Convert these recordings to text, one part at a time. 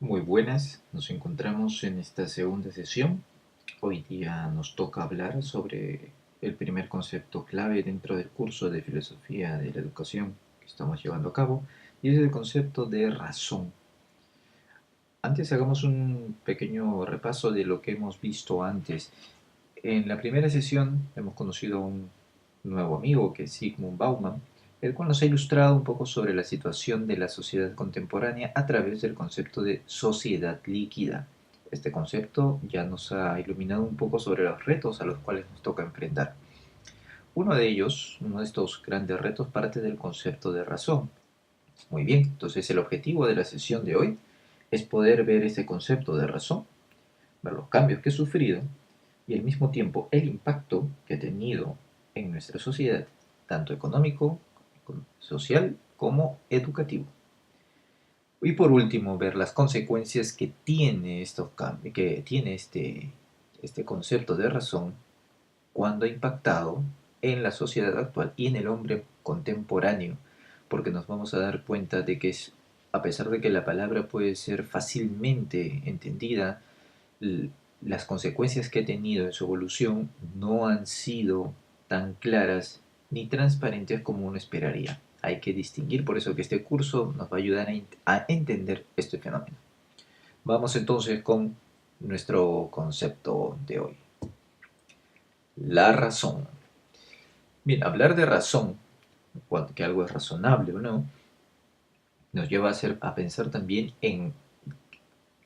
Muy buenas, nos encontramos en esta segunda sesión. Hoy día nos toca hablar sobre el primer concepto clave dentro del curso de filosofía de la educación que estamos llevando a cabo, y es el concepto de razón. Antes hagamos un pequeño repaso de lo que hemos visto antes. En la primera sesión hemos conocido a un nuevo amigo que es Zygmunt Bauman, el cual nos ha ilustrado un poco sobre la situación de la sociedad contemporánea a través del concepto de sociedad líquida. Este concepto ya nos ha iluminado un poco sobre los retos a los cuales nos toca enfrentar. Uno de ellos, uno de estos grandes retos, parte del concepto de razón. Muy bien, entonces el objetivo de la sesión de hoy es poder ver este concepto de razón, ver los cambios que ha sufrido y al mismo tiempo el impacto que ha tenido en nuestra sociedad, tanto económico, social como educativo. Y por último, ver las consecuencias que tiene, este concepto de razón cuando ha impactado en la sociedad actual y en el hombre contemporáneo, porque nos vamos a dar cuenta de que a pesar de que la palabra puede ser fácilmente entendida, las consecuencias que ha tenido en su evolución no han sido tan claras ni transparentes como uno esperaría. Hay que distinguir, por eso que este curso nos va a ayudar a entender este fenómeno. Vamos entonces con nuestro concepto de hoy. La razón. Bien, hablar de razón, que algo es razonable o no, nos lleva a pensar también en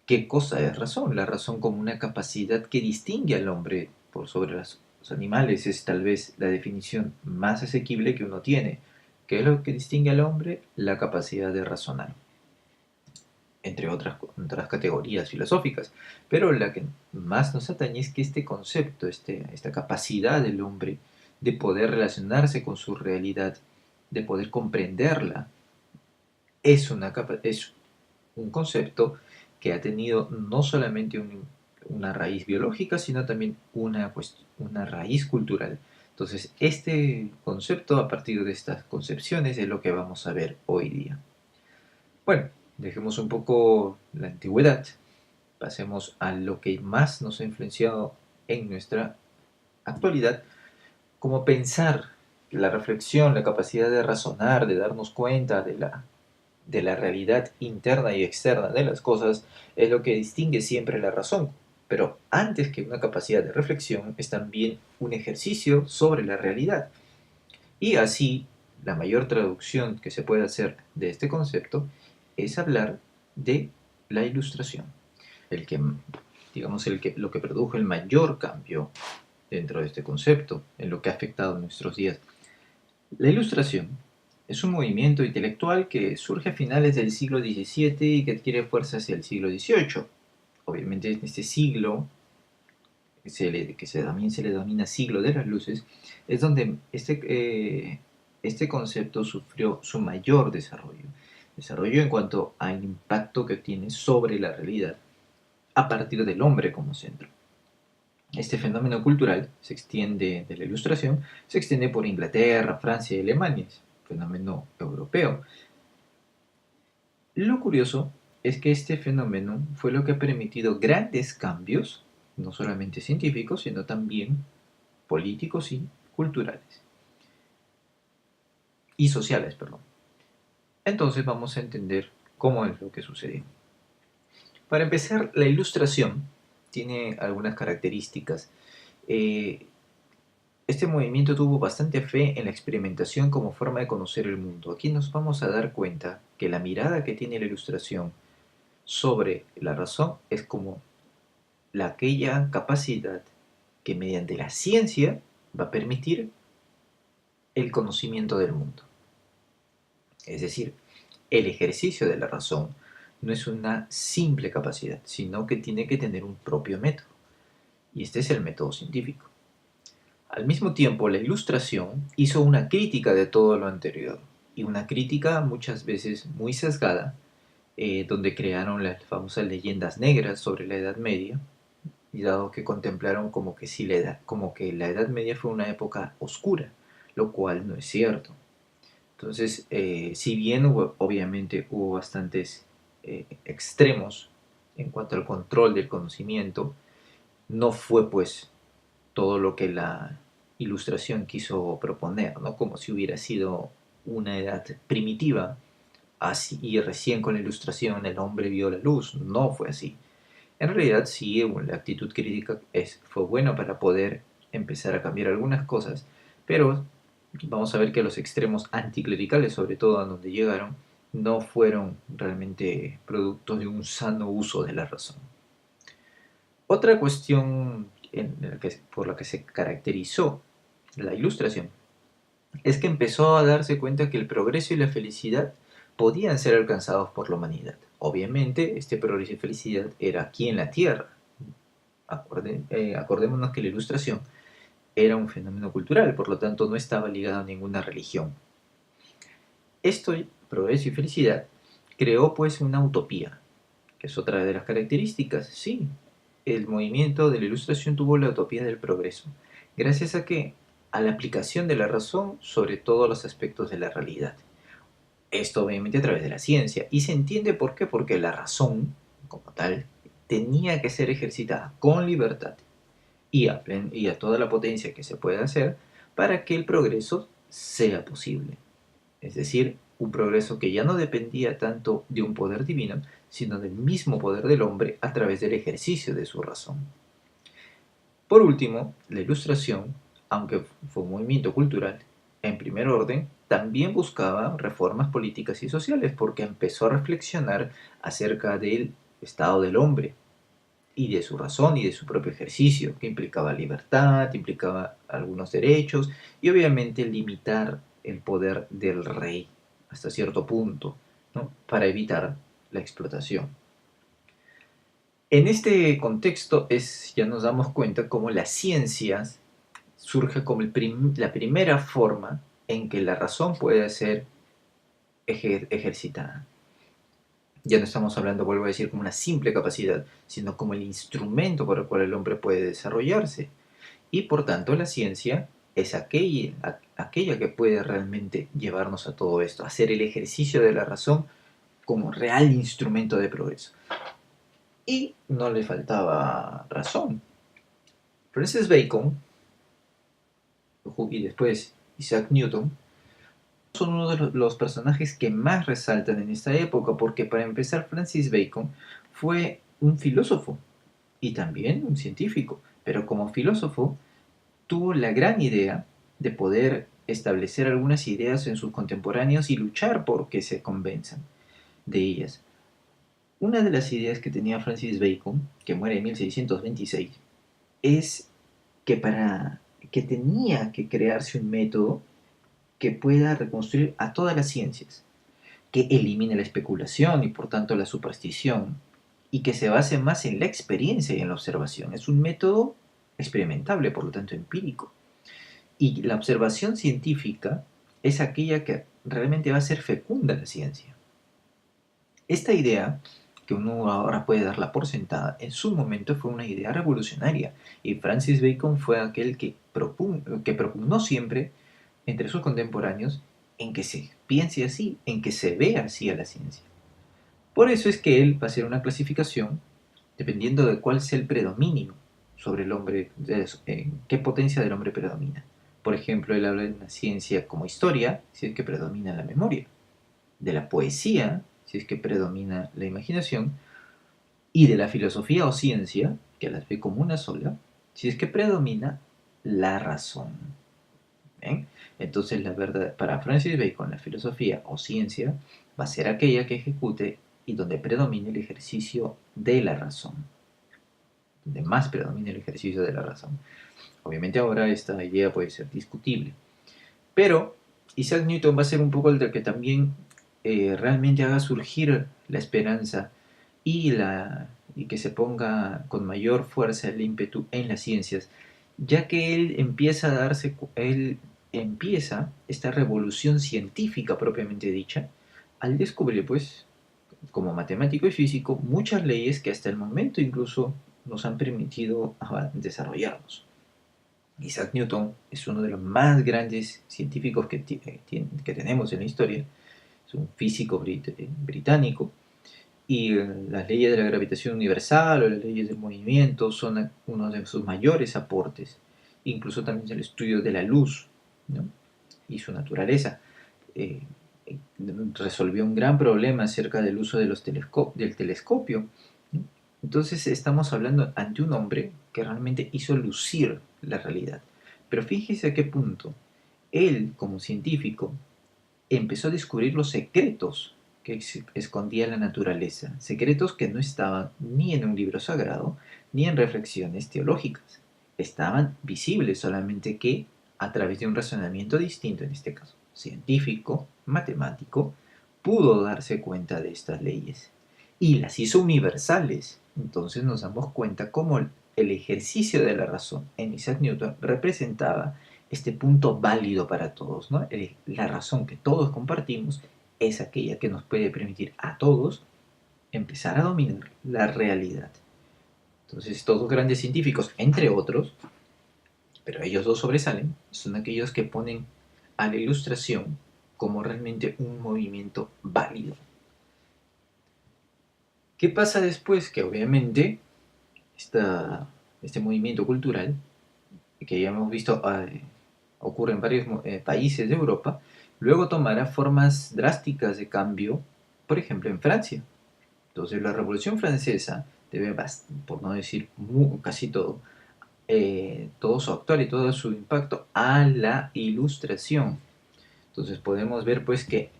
¿qué cosa es razón? La razón como una capacidad que distingue al hombre por sobre los animales es tal vez la definición más asequible que uno tiene. ¿Qué es lo que distingue al hombre? La capacidad de razonar, entre otras categorías filosóficas. Pero la que más nos atañe es que este concepto, esta capacidad del hombre de poder relacionarse con su realidad, de poder comprenderla, es un concepto que ha tenido no solamente una raíz biológica, sino también una raíz cultural. Entonces, este concepto, a partir de estas concepciones, es lo que vamos a ver hoy día. Bueno, dejemos un poco la antigüedad, pasemos a lo que más nos ha influenciado en nuestra actualidad, como pensar, la reflexión, la capacidad de razonar, de darnos cuenta de la realidad interna y externa de las cosas es lo que distingue siempre la razón. Pero antes que una capacidad de reflexión es también un ejercicio sobre la realidad. Y así, la mayor traducción que se puede hacer de este concepto es hablar de la ilustración. El que, digamos, lo que produjo el mayor cambio dentro de este concepto, en lo que ha afectado nuestros días. La Ilustración es un movimiento intelectual que surge a finales del siglo XVII y que adquiere fuerza hacia el siglo XVIII. Obviamente en este siglo, también se le denomina siglo de las luces, es donde este concepto sufrió su mayor desarrollo. Desarrollo en cuanto al impacto que tiene sobre la realidad a partir del hombre como centro. Este fenómeno cultural se extiende de la Ilustración, se extiende por Inglaterra, Francia y Alemania, es un fenómeno europeo. Lo curioso es que este fenómeno fue lo que ha permitido grandes cambios, no solamente científicos, sino también políticos y culturales, y sociales, perdón. Entonces vamos a entender cómo es lo que sucedió. Para empezar, la Ilustración tiene algunas características. Eh, Este movimiento tuvo bastante fe en la experimentación como forma de conocer el mundo. Aquí nos vamos a dar cuenta que la mirada que tiene la Ilustración sobre la razón es como aquella capacidad que mediante la ciencia va a permitir el conocimiento del mundo. Es decir, el ejercicio de la razón no es una simple capacidad, sino que tiene que tener un propio método. Y este es el método científico. Al mismo tiempo, la Ilustración hizo una crítica de todo lo anterior, y una crítica muchas veces muy sesgada, donde crearon las famosas leyendas negras sobre la Edad Media, y dado que contemplaron como que la Edad Media fue una época oscura, lo cual no es cierto. Entonces, si bien obviamente hubo bastantes extremos en cuanto al control del conocimiento, no fue pues todo lo que la ilustración quiso proponer, ¿no? Como si hubiera sido una edad primitiva, así, y recién con la ilustración el hombre vio la luz. No fue así. En realidad sí, la actitud crítica fue buena para poder empezar a cambiar algunas cosas, pero vamos a ver que los extremos anticlericales, sobre todo a donde llegaron, no fueron realmente productos de un sano uso de la razón. Otra cuestión por la que se caracterizó la ilustración es que empezó a darse cuenta que el progreso y la felicidad podían ser alcanzados por la humanidad. Obviamente, este progreso y felicidad era aquí en la Tierra. Acordémonos que la ilustración era un fenómeno cultural, por lo tanto no estaba ligado a ninguna religión. Esto, progreso y felicidad, creó pues una utopía, que es otra de las características. Sí, el movimiento de la ilustración tuvo la utopía del progreso. ¿Gracias a qué? A la aplicación de la razón sobre todos los aspectos de la realidad. Esto obviamente a través de la ciencia. Y se entiende por qué, porque la razón, como tal, tenía que ser ejercitada con libertad y a toda la potencia que se pueda hacer para que el progreso sea posible. Es decir, un progreso que ya no dependía tanto de un poder divino, sino del mismo poder del hombre a través del ejercicio de su razón. Por último, la ilustración, aunque fue un movimiento cultural, en primer orden, también buscaba reformas políticas y sociales porque empezó a reflexionar acerca del estado del hombre y de su razón y de su propio ejercicio, que implicaba libertad, implicaba algunos derechos y obviamente limitar el poder del rey hasta cierto punto, ¿no? Para evitar la explotación. En este contexto ya nos damos cuenta cómo las ciencias surge como la primera forma en que la razón puede ser ejercitada. Ya no estamos hablando, vuelvo a decir, como una simple capacidad, sino como el instrumento por el cual el hombre puede desarrollarse. Y por tanto la ciencia es aquella que puede realmente llevarnos a todo esto, hacer el ejercicio de la razón como real instrumento de progreso. Y no le faltaba razón. Francis Bacon y después Isaac Newton son uno de los personajes que más resaltan en esta época, porque para empezar Francis Bacon fue un filósofo y también un científico, pero como filósofo tuvo la gran idea de poder establecer algunas ideas en sus contemporáneos y luchar por que se convenzan de ellas. Una de las ideas que tenía Francis Bacon, que muere en 1626, es que que tenía que crearse un método que pueda reconstruir a todas las ciencias, que elimine la especulación y por tanto la superstición, y que se base más en la experiencia y en la observación. Es un método experimentable, por lo tanto empírico. Y la observación científica es aquella que realmente va a ser fecunda la ciencia. Esta idea, que uno ahora puede darla por sentada, en su momento fue una idea revolucionaria y Francis Bacon fue aquel que propugnó siempre entre sus contemporáneos en que se piense así, en que se vea así a la ciencia. Por eso es que él va a hacer una clasificación dependiendo de cuál sea el predominio sobre el hombre, en qué potencia del hombre predomina. Por ejemplo, él habla de una ciencia como historia, si es que predomina la memoria, de la poesía, si es que predomina la imaginación, y de la filosofía o ciencia, que las ve como una sola, si es que predomina la razón. ¿Ven? Entonces, la verdad, para Francis Bacon, la filosofía o ciencia va a ser aquella que ejecute y donde predomine el ejercicio de la razón, donde más predomine el ejercicio de la razón. Obviamente ahora esta idea puede ser discutible, pero Isaac Newton va a ser un poco el que también realmente haga surgir la esperanza y que se ponga con mayor fuerza el ímpetu en las ciencias, ya que él empieza esta revolución científica propiamente dicha, al descubrir, pues, como matemático y físico, muchas leyes que hasta el momento incluso nos han permitido desarrollarnos. Isaac Newton es uno de los más grandes científicos que tenemos en la historia, es un físico británico, Y las leyes de la gravitación universal o las leyes del movimiento son uno de sus mayores aportes. Incluso también el estudio de la luz, ¿no? Y su naturaleza. Eh, Resolvió un gran problema acerca del uso de del telescopio, ¿no? Entonces estamos hablando ante un hombre que realmente hizo lucir la realidad. Pero fíjese a qué punto él, como científico, empezó a descubrir los secretos que escondía la naturaleza, secretos que no estaban ni en un libro sagrado ni en reflexiones teológicas. Estaban visibles, solamente que a través de un razonamiento distinto, en este caso científico, matemático, pudo darse cuenta de estas leyes y las hizo universales. Entonces nos damos cuenta cómo el ejercicio de la razón en Isaac Newton representaba este punto válido para todos, ¿no? La razón que todos compartimos es aquella que nos puede permitir a todos empezar a dominar la realidad. Entonces, estos dos grandes científicos, entre otros, pero ellos dos sobresalen, son aquellos que ponen a la ilustración como realmente un movimiento válido. ¿Qué pasa después? Que obviamente este movimiento cultural, que ya hemos visto ocurre en varios países de Europa, luego tomará formas drásticas de cambio, por ejemplo en Francia. Entonces la Revolución Francesa debe, por no decir casi todo, todo su actual y todo su impacto a la Ilustración. Entonces podemos ver pues que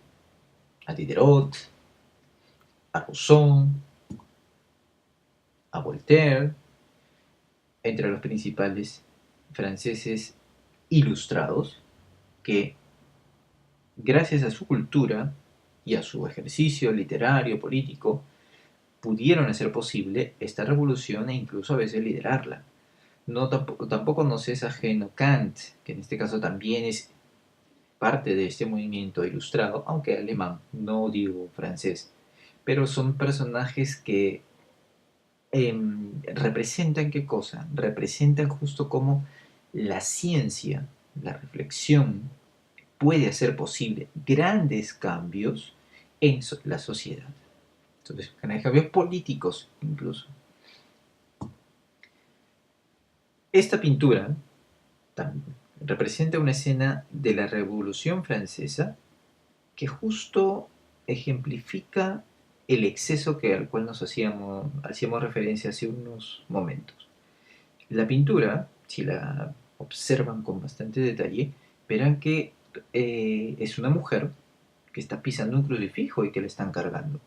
a Diderot, a Rousseau, a Voltaire, entre los principales franceses ilustrados, que gracias a su cultura y a su ejercicio literario, político, pudieron hacer posible esta revolución e incluso a veces liderarla. No, tampoco nos es ajeno Kant, que en este caso también es parte de este movimiento ilustrado, aunque alemán, no digo francés, pero son personajes que representan qué cosa, representan justo cómo la ciencia, la reflexión, puede hacer posible grandes cambios en la sociedad. Entonces, grandes cambios políticos incluso. Esta pintura también representa una escena de la Revolución Francesa que justo ejemplifica el exceso al cual hacíamos referencia hace unos momentos. La pintura, si la observan con bastante detalle, verán que es una mujer que está pisando un crucifijo y que le están cargando.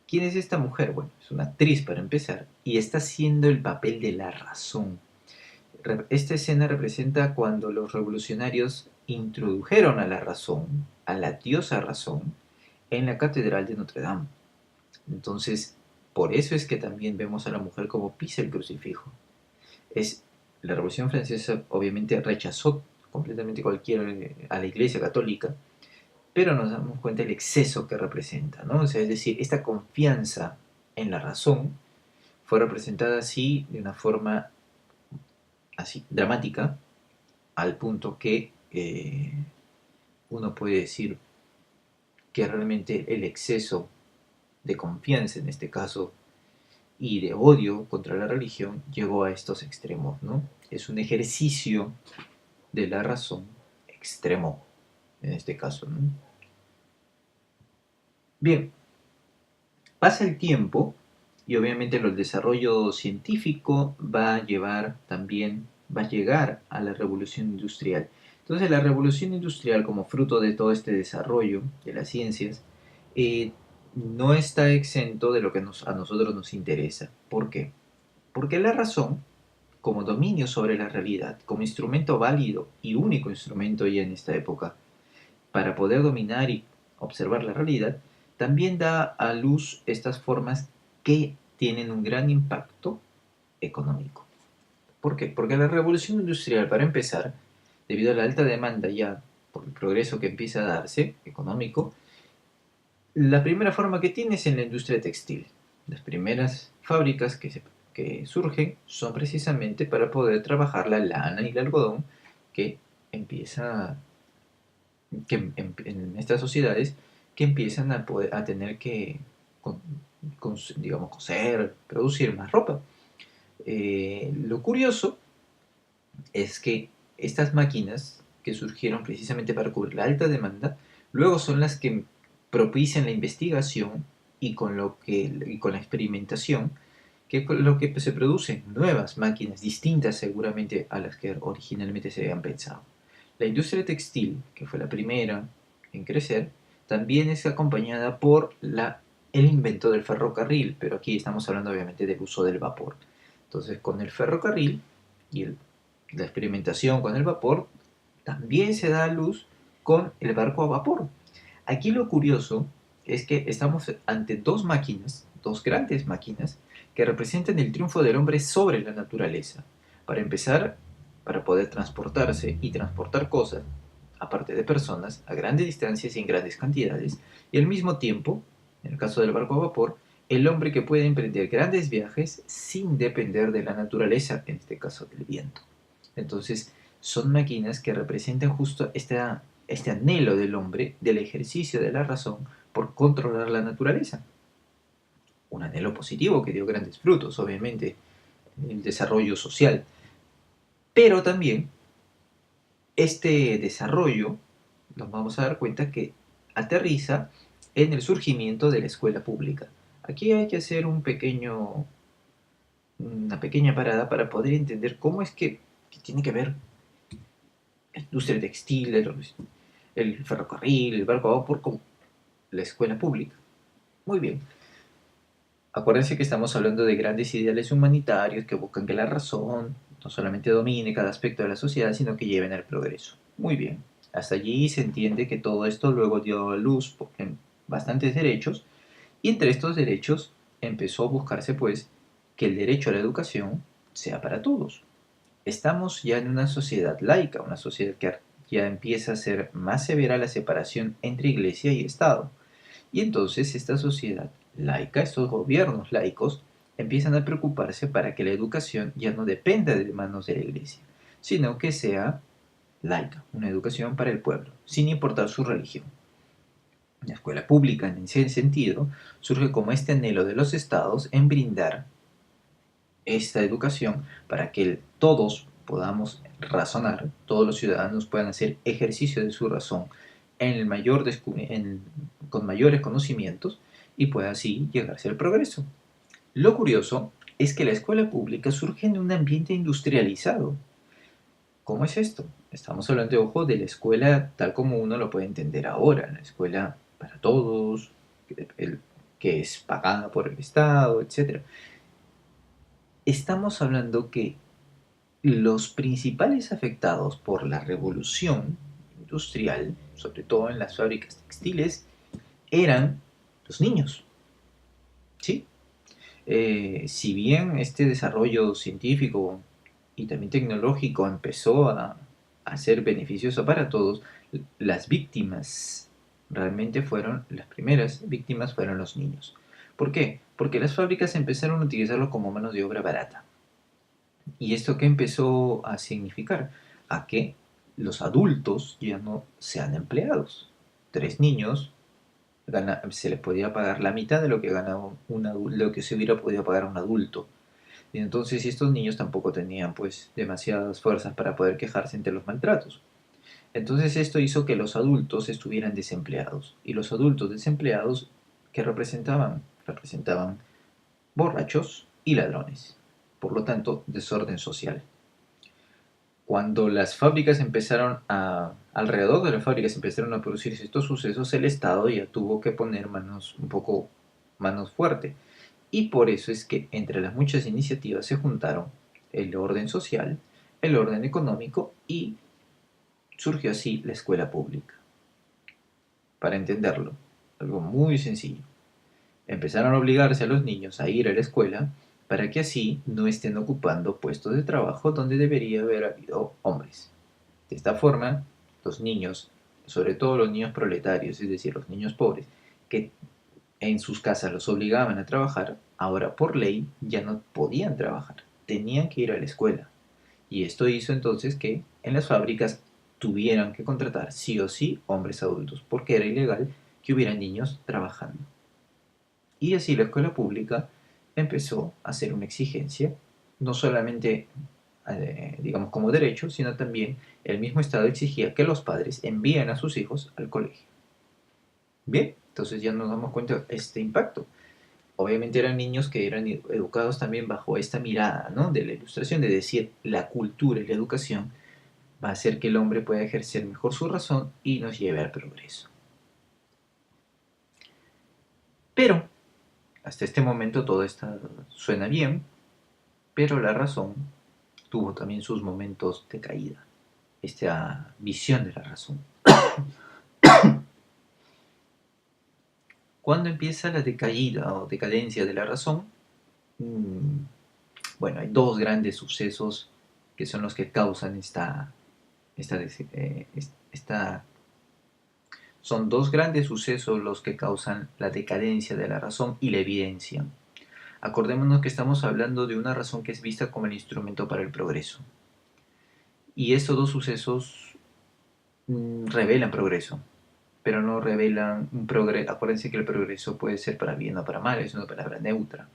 ¿Quién es esta mujer? Bueno, es una actriz para empezar y está haciendo el papel de la razón. Esta escena representa cuando los revolucionarios introdujeron a la razón, a la diosa razón, en la Catedral de Notre Dame. Entonces, por eso es que también vemos a la mujer como pisa el crucifijo. La Revolución Francesa obviamente rechazó completamente a la Iglesia Católica, pero nos damos cuenta del exceso que representa, ¿no? O sea, es decir, esta confianza en la razón fue representada así de una forma así dramática, al punto que uno puede decir que realmente el exceso de confianza en este caso y de odio contra la religión llegó a estos extremos, ¿no? Es un ejercicio de la razón extremo en este caso, ¿no? Bien, pasa el tiempo y obviamente el desarrollo científico va a llegar a la revolución industrial. Entonces la revolución industrial, como fruto de todo este desarrollo de las ciencias, no está exento de lo que a nosotros nos interesa. ¿Por qué? Porque la razón, como dominio sobre la realidad, como instrumento válido y único instrumento ya en esta época, para poder dominar y observar la realidad, también da a luz estas formas que tienen un gran impacto económico. ¿Por qué? Porque la revolución industrial, para empezar, debido a la alta demanda ya por el progreso que empieza a darse económico, la primera forma que tiene es en la industria textil. Las primeras fábricas que surgen son precisamente para poder trabajar la lana y el algodón que empieza en estas sociedades que empiezan a tener que digamos, coser, producir más ropa. Lo curioso es que estas máquinas que surgieron precisamente para cubrir la alta demanda, luego son las que propician la investigación y con la experimentación, que es lo que se producen nuevas máquinas distintas seguramente a las que originalmente se habían pensado. La industria textil, que fue la primera en crecer, también es acompañada por el invento del ferrocarril, pero aquí estamos hablando obviamente del uso del vapor. Entonces, con el ferrocarril y la experimentación con el vapor, también se da a luz con el barco a vapor. Aquí lo curioso es que estamos ante dos máquinas, dos grandes máquinas, que representan el triunfo del hombre sobre la naturaleza. Para empezar, para poder transportarse y transportar cosas, aparte de personas, a grandes distancias y en grandes cantidades, y al mismo tiempo, en el caso del barco a vapor, el hombre que puede emprender grandes viajes sin depender de la naturaleza, en este caso del viento. Entonces, son máquinas que representan justo este anhelo del hombre del ejercicio de la razón por controlar la naturaleza. Un anhelo positivo que dio grandes frutos, obviamente, en el desarrollo social. Pero también este desarrollo, nos vamos a dar cuenta que aterriza en el surgimiento de la escuela pública. Aquí hay que hacer una pequeña parada para poder entender cómo es que tiene que ver la industria textil, el ferrocarril, el barco a vapor con la escuela pública. Muy bien. Acuérdense que estamos hablando de grandes ideales humanitarios que buscan que la razón no solamente domine cada aspecto de la sociedad, sino que lleven al progreso. Muy bien. Hasta allí se entiende que todo esto luego dio a luz en bastantes derechos, y entre estos derechos empezó a buscarse pues que el derecho a la educación sea para todos. Estamos ya en una sociedad laica, una sociedad que ya empieza a ser más severa la separación entre iglesia y Estado. Y entonces esta sociedad laica, estos gobiernos laicos, empiezan a preocuparse para que la educación ya no dependa de manos de la iglesia, sino que sea laica, una educación para el pueblo, sin importar su religión. La escuela pública, en ese sentido, surge como este anhelo de los estados en brindar esta educación para que todos podamos razonar, todos los ciudadanos puedan hacer ejercicio de su razón en el con mayores conocimientos y pueda así llegarse al progreso. Lo curioso es que la escuela pública surge en un ambiente industrializado. ¿Cómo es esto? Estamos hablando, ojo, de la escuela tal como uno lo puede entender ahora, la escuela para todos, que es pagada por el Estado, etc. Estamos hablando que los principales afectados por la revolución industrial, sobre todo en las fábricas textiles, eran los niños, ¿sí? Si bien este desarrollo científico y también tecnológico empezó a ser beneficioso para todos, las víctimas realmente fueron, las primeras víctimas fueron los niños. ¿Por qué? Porque las fábricas empezaron a utilizarlo como mano de obra barata. ¿Y esto qué empezó a significar? A que los adultos ya no sean empleados. Tres niños se les podía pagar la mitad de lo que ganaba lo que se hubiera podido pagar a un adulto. Y entonces estos niños tampoco tenían pues demasiadas fuerzas para poder quejarse entre los maltratos. Entonces esto hizo que los adultos estuvieran desempleados. Y los adultos desempleados, ¿qué representaban? Representaban borrachos y ladrones. Por lo tanto, desorden social. Cuando las fábricas alrededor de las fábricas empezaron a producirse estos sucesos, el Estado ya tuvo que poner manos fuerte. Y por eso es que entre las muchas iniciativas se juntaron el orden social, el orden económico y surgió así la escuela pública. Para entenderlo, algo muy sencillo. Empezaron a obligarse a los niños a ir a la escuela para que así no estén ocupando puestos de trabajo donde debería haber habido hombres. De esta forma, los niños, sobre todo los niños proletarios, es decir, los niños pobres, que en sus casas los obligaban a trabajar, ahora por ley ya no podían trabajar, tenían que ir a la escuela. Y esto hizo entonces que en las fábricas tuvieran que contratar sí o sí hombres adultos, porque era ilegal que hubiera niños trabajando. Y así la escuela pública empezó a ser una exigencia, no solamente, digamos, como derecho, sino también el mismo Estado exigía que los padres envíen a sus hijos al colegio. Bien, entonces ya nos damos cuenta de este impacto. Obviamente eran niños que eran educados también bajo esta mirada, ¿no? De la ilustración, de decir, la cultura y la educación va a hacer que el hombre pueda ejercer mejor su razón y nos lleve al progreso. Pero, hasta este momento todo esto suena bien, pero la razón tuvo también sus momentos de caída. Esta visión de la razón. ¿Cuándo empieza la decaída o decadencia de la razón? Mm, bueno, hay dos grandes sucesos que son los que causan esta, esta. Son dos grandes sucesos los que causan la decadencia de la razón y la evidencia. Acordémonos que estamos hablando de una razón que es vista como el instrumento para el progreso. Y estos dos sucesos revelan progreso, pero no revelan un progreso. Acuérdense que el progreso puede ser para bien o para mal, es una palabra neutra.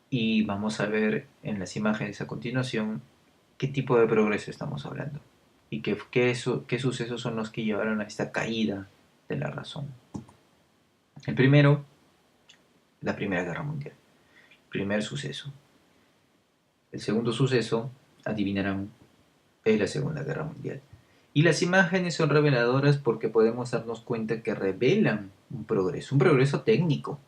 Y vamos a ver en las imágenes a continuación qué tipo de progreso estamos hablando y qué sucesos son los que llevaron a esta caída de la razón. El primero, la Primera Guerra Mundial. Primer suceso. El segundo suceso, adivinarán, es la Segunda Guerra Mundial. Y las imágenes son reveladoras porque podemos darnos cuenta que revelan un progreso técnico.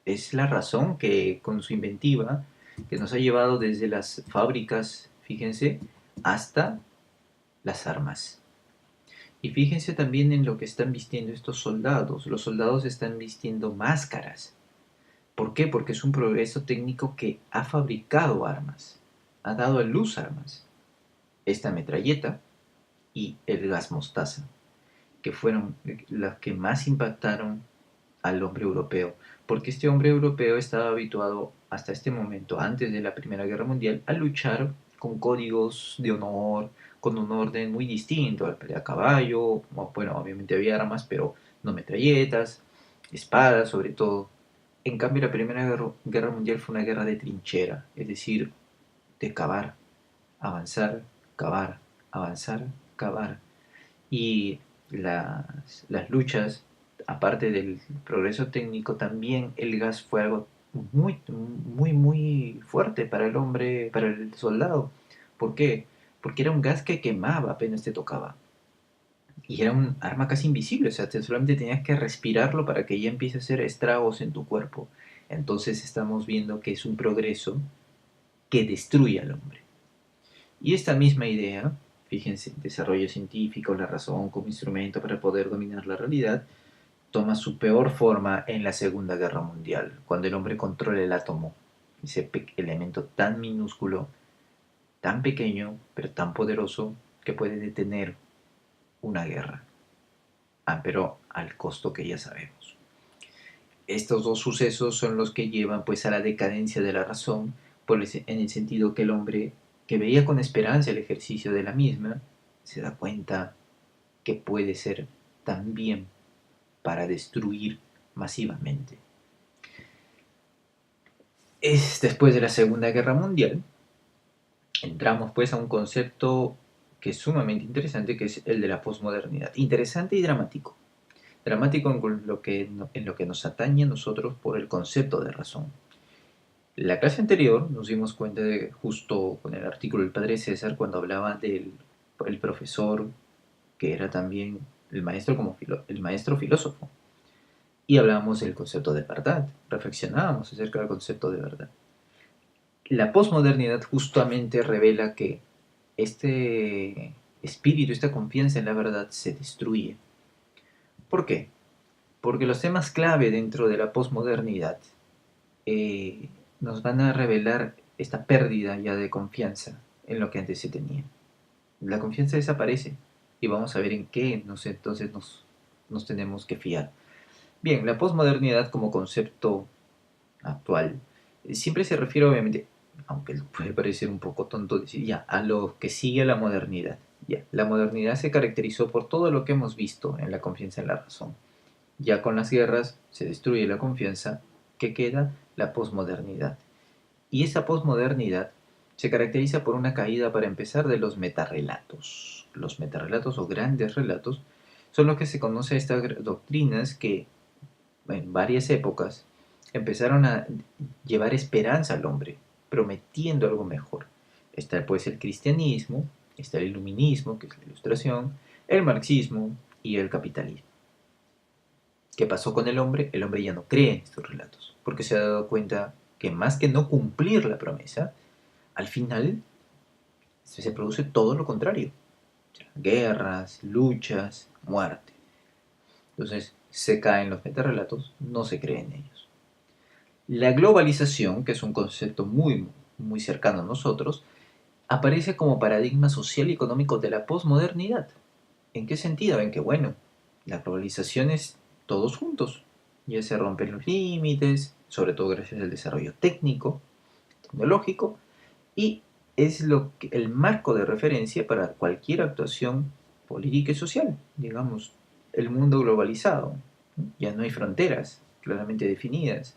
Es la razón que con su inventiva, que nos ha llevado desde las fábricas, fíjense, hasta las armas. Y fíjense también en lo que están vistiendo estos soldados. Los soldados están vistiendo máscaras. ¿Por qué? Porque es un progreso técnico que ha fabricado armas, ha dado a luz armas. Esta metralleta y el gas mostaza, que fueron las que más impactaron al hombre europeo, porque este hombre europeo estaba habituado hasta este momento, antes de la Primera Guerra Mundial, a luchar con códigos de honor, con un orden muy distinto, al pelear a caballo, bueno, obviamente había armas, pero no metralletas, espadas sobre todo. En cambio, la Primera Guerra Mundial fue una guerra de trinchera, es decir, de cavar, avanzar, cavar, avanzar, cavar. Y las luchas, aparte del progreso técnico, también el gas fue algo muy, muy, muy fuerte para el hombre, para el soldado. ¿Por qué? Porque era un gas que quemaba apenas te tocaba. Y era un arma casi invisible, o sea, solamente tenías que respirarlo para que ya empiece a hacer estragos en tu cuerpo. Entonces estamos viendo que es un progreso que destruye al hombre. Y esta misma idea, fíjense, desarrollo científico, la razón como instrumento para poder dominar la realidad, toma su peor forma en la Segunda Guerra Mundial, cuando el hombre controla el átomo, ese elemento tan minúsculo, tan pequeño, pero tan poderoso, que puede detener una guerra. Pero al costo que ya sabemos. Estos dos sucesos son los que llevan pues a la decadencia de la razón, en el sentido que el hombre que veía con esperanza el ejercicio de la misma, se da cuenta que puede ser también para destruir masivamente. Es después de la Segunda Guerra Mundial, entramos pues a un concepto que es sumamente interesante, que es el de la posmodernidad. Interesante y dramático. Dramático en lo que nos atañe a nosotros por el concepto de razón. La clase anterior nos dimos cuenta de, justo con el artículo del padre César, cuando hablaba del el profesor, que era también el maestro el maestro filósofo. Y hablábamos del concepto de verdad, reflexionábamos acerca del concepto de verdad. La posmodernidad justamente revela que este espíritu, esta confianza en la verdad se destruye. ¿Por qué? Porque los temas clave dentro de la posmodernidad nos van a revelar esta pérdida ya de confianza en lo que antes se tenía. La confianza desaparece y vamos a ver en qué entonces nos tenemos que fiar. Bien, la posmodernidad como concepto actual siempre se refiere obviamente, aunque puede parecer un poco tonto decir ya, a lo que sigue a la modernidad. Ya, la modernidad se caracterizó por todo lo que hemos visto en la confianza en la razón. Ya con las guerras se destruye la confianza ¿Qué queda? La posmodernidad. Y esa posmodernidad se caracteriza por una caída, para empezar, de los metarrelatos. Los metarrelatos o grandes relatos son los que se conoce a estas doctrinas que en varias épocas empezaron a llevar esperanza al hombre, prometiendo algo mejor. Está pues el cristianismo, está el iluminismo, que es la ilustración, el marxismo y el capitalismo. ¿Qué pasó con el hombre? El hombre ya no cree en estos relatos, porque se ha dado cuenta que más que no cumplir la promesa, al final se produce todo lo contrario. Guerras, luchas, muerte. Entonces se caen los metarrelatos, no se cree en ellos. La globalización, que es un concepto muy cercano a nosotros, aparece como paradigma social y económico de la posmodernidad. ¿En qué sentido? En que, bueno, la globalización es todos juntos. Ya se rompen los límites, sobre todo gracias al desarrollo técnico, tecnológico, y es el marco de referencia para cualquier actuación política y social. Digamos, el mundo globalizado. ¿No? Ya no hay fronteras claramente definidas.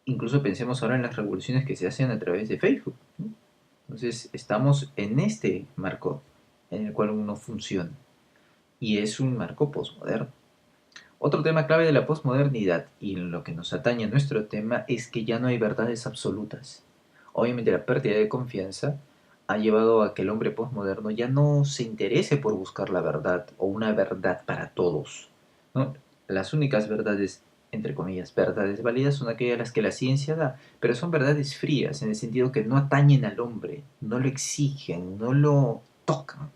Incluso pensemos ahora en las revoluciones que se hacen a través de Facebook. ¿No? Entonces, estamos en este marco en el cual uno funciona. Y es un marco posmoderno. Otro tema clave de la posmodernidad, y en lo que nos atañe a nuestro tema, es que ya no hay verdades absolutas. Obviamente la pérdida de confianza ha llevado a que el hombre posmoderno ya no se interese por buscar la verdad o una verdad para todos, ¿no? Las únicas verdades, entre comillas, verdades válidas son aquellas las que la ciencia da, pero son verdades frías, en el sentido que no atañen al hombre, no lo exigen, no lo tocan.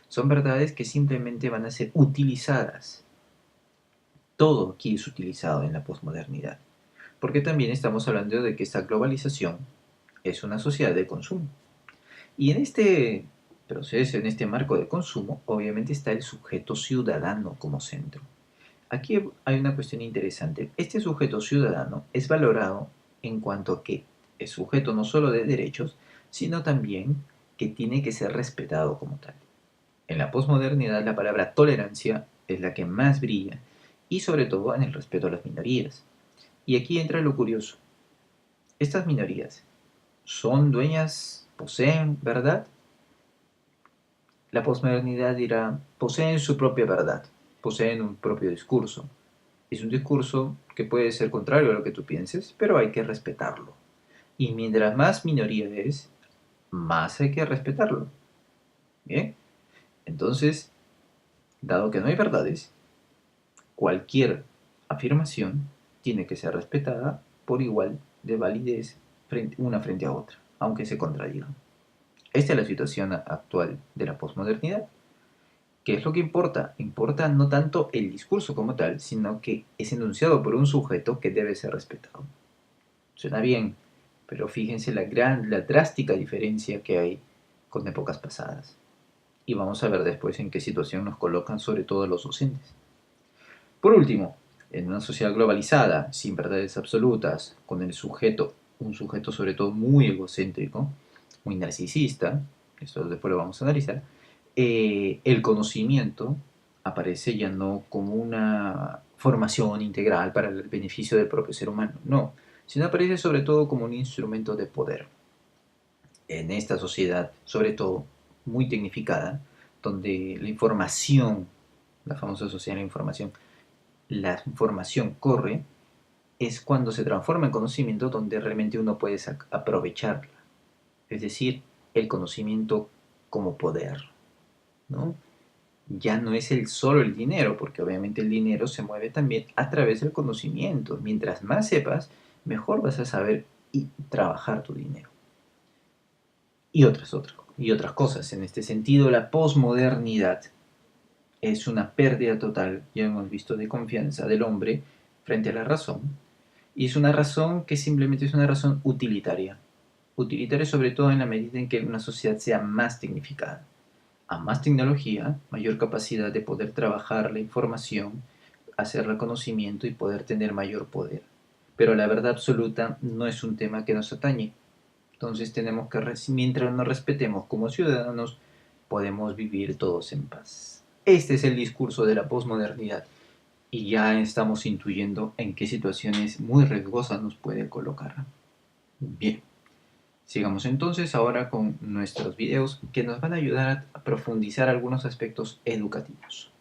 Son verdades que simplemente van a ser utilizadas. Todo aquí es utilizado en la posmodernidad, porque también estamos hablando de que esta globalización es una sociedad de consumo. Y en este proceso, en este marco de consumo, obviamente está el sujeto ciudadano como centro. Aquí hay una cuestión interesante. Este sujeto ciudadano es valorado en cuanto a que es sujeto no solo de derechos, sino también que tiene que ser respetado como tal. En la posmodernidad la palabra tolerancia es la que más brilla, y sobre todo en el respeto a las minorías. Y aquí entra lo curioso. Estas minorías son dueñas, poseen verdad. La posmodernidad dirá, poseen su propia verdad, poseen un propio discurso. Es un discurso que puede ser contrario a lo que tú pienses, pero hay que respetarlo. Y mientras más minoría es, más hay que respetarlo. ¿Bien? Entonces, dado que no hay verdades, cualquier afirmación tiene que ser respetada por igual de validez una frente a otra, aunque se contradigan. Esta es la situación actual de la posmodernidad. ¿Qué es lo que importa? Importa no tanto el discurso como tal, sino que es enunciado por un sujeto que debe ser respetado. Suena bien, pero fíjense la drástica diferencia que hay con épocas pasadas. Y vamos a ver después en qué situación nos colocan sobre todo los docentes. Por último, en una sociedad globalizada, sin verdades absolutas, con el sujeto, un sujeto sobre todo muy egocéntrico, muy narcisista, esto después lo vamos a analizar, el conocimiento aparece ya no como una formación integral para el beneficio del propio ser humano, no, sino aparece sobre todo como un instrumento de poder. En esta sociedad, sobre todo muy tecnificada, donde la información, la famosa sociedad de la información corre, es cuando se transforma en conocimiento donde realmente uno puede aprovecharla. Es decir, el conocimiento como poder, ¿no? Ya no es solo el dinero, porque obviamente el dinero se mueve también a través del conocimiento. Mientras más sepas, mejor vas a saber y trabajar tu dinero. Y otras cosas. En este sentido, la posmodernidad es una pérdida total, ya hemos visto, de confianza del hombre frente a la razón. Y es una razón que simplemente es una razón utilitaria. Utilitaria sobre todo en la medida en que una sociedad sea más tecnificada. A más tecnología, mayor capacidad de poder trabajar la información, hacer reconocimiento y poder tener mayor poder. Pero la verdad absoluta no es un tema que nos atañe. Entonces tenemos que, mientras nos respetemos como ciudadanos, podemos vivir todos en paz. Este es el discurso de la posmodernidad. y ya estamos intuyendo en qué situaciones muy riesgosas nos puede colocar. Bien, sigamos entonces ahora con nuestros videos que nos van a ayudar a profundizar algunos aspectos educativos.